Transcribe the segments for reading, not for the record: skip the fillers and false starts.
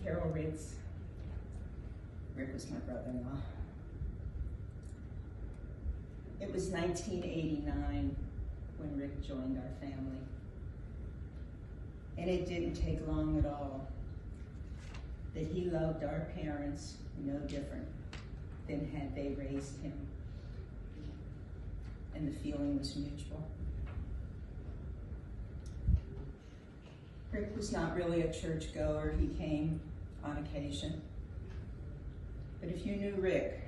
Carol Riggs. Rick was my brother-in-law. It was 1989 when Rick joined our family. And it didn't take long at all that he loved our parents no different than had they raised him. And the feeling was mutual. Rick was not really a churchgoer. He came on occasion. But if you knew Rick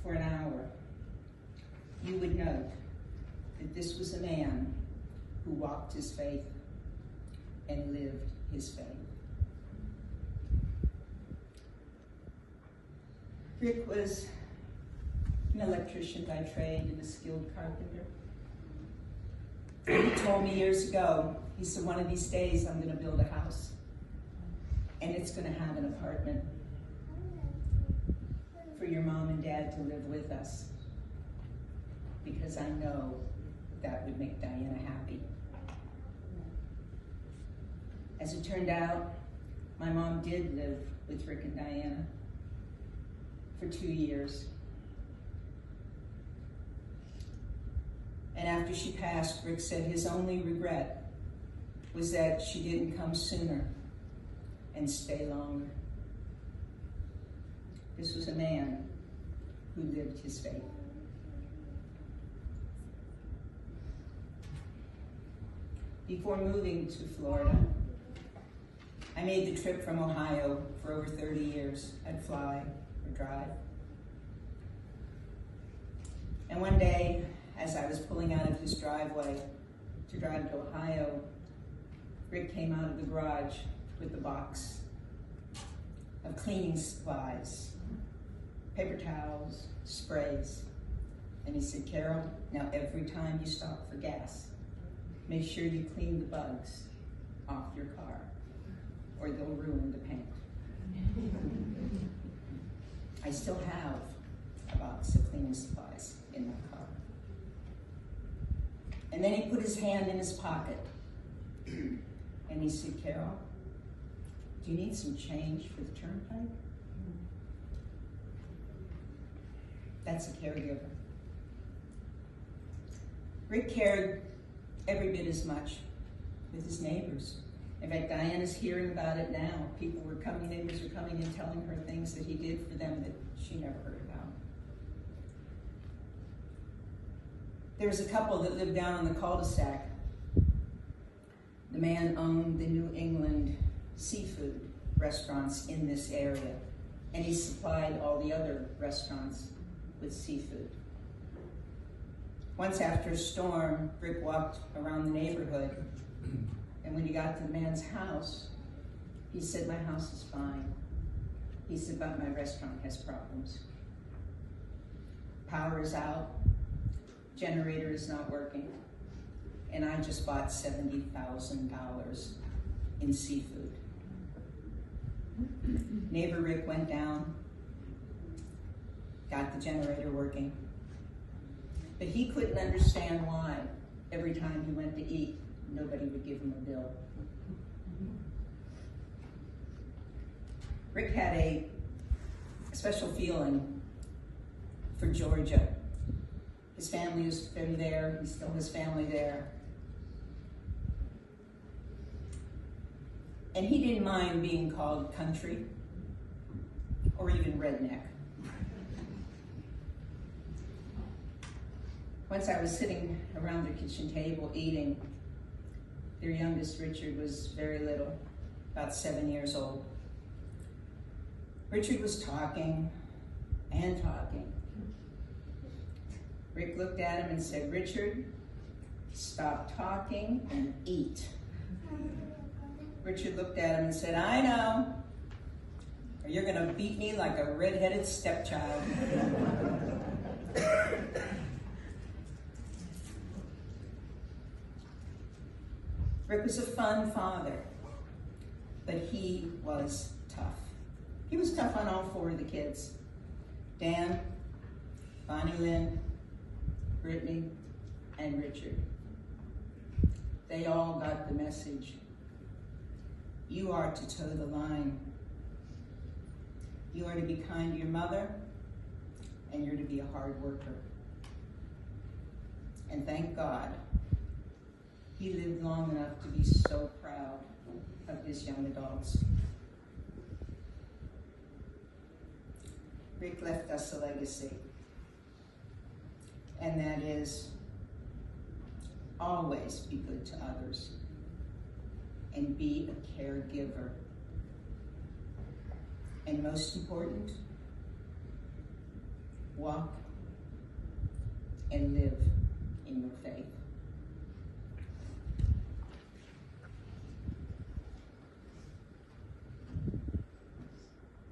for an hour, you would note that this was a man who walked his faith and lived his faith. Rick was an electrician by trade and a skilled carpenter. He told me years ago, he said, one of these days I'm going to build a house and it's going to have an apartment for your mom and dad to live with us, because I know that would make Diana happy. As it turned out, my mom did live with Rick and Diana for 2 years. And after she passed, Rick said his only regret was that she didn't come sooner and stay longer. This was a man who lived his faith. Before moving to Florida, I made the trip from Ohio for over 30 years. I'd fly or drive. And one day, as I was pulling out of his driveway to drive to Ohio, Rick came out of the garage with a box of cleaning supplies, paper towels, sprays. And he said, Carol, now every time you stop for gas, make sure you clean the bugs off your car or they'll ruin the paint. I still have a box of cleaning supplies in my car. And then he put his hand in his pocket and he said, Carol, do you need some change for the turnpike? That's a caregiver. Rick cared every bit as much with his neighbors. In fact, Diana's hearing about it now. Neighbors are coming and telling her things that he did for them that she never heard about. There was a couple that lived down on the cul-de-sac. The man owned the New England seafood restaurants in this area, and he supplied all the other restaurants with seafood. Once after a storm, Rick walked around the neighborhood, and when he got to the man's house, he said, my house is fine. He said, but my restaurant has problems. Power is out, generator is not working, and I just bought $70,000 in seafood. Neighbor Rick went down, got the generator working, but he couldn't understand why every time he went to eat, nobody would give him a bill. Rick had a special feeling for Georgia. His family was from there, he still has family there. And he didn't mind being called country or even redneck. Once I was sitting around their kitchen table eating. Their youngest, Richard, was very little, about 7 years old. Richard was talking and talking. Rick looked at him and said, Richard, stop talking and eat. Richard looked at him and said, I know, or you're gonna beat me like a red-headed stepchild. Rick was a fun father, but he was tough. He was tough on all four of the kids. Dan, Bonnie Lynn, Brittany, and Richard. They all got the message You are to toe the line. You are to be kind to your mother, and you're to be a hard worker. And thank God, he lived long enough to be so proud of his young adults. Rick left us a legacy, and that is always be good to others and be a caregiver. And most important, walk and live in your faith.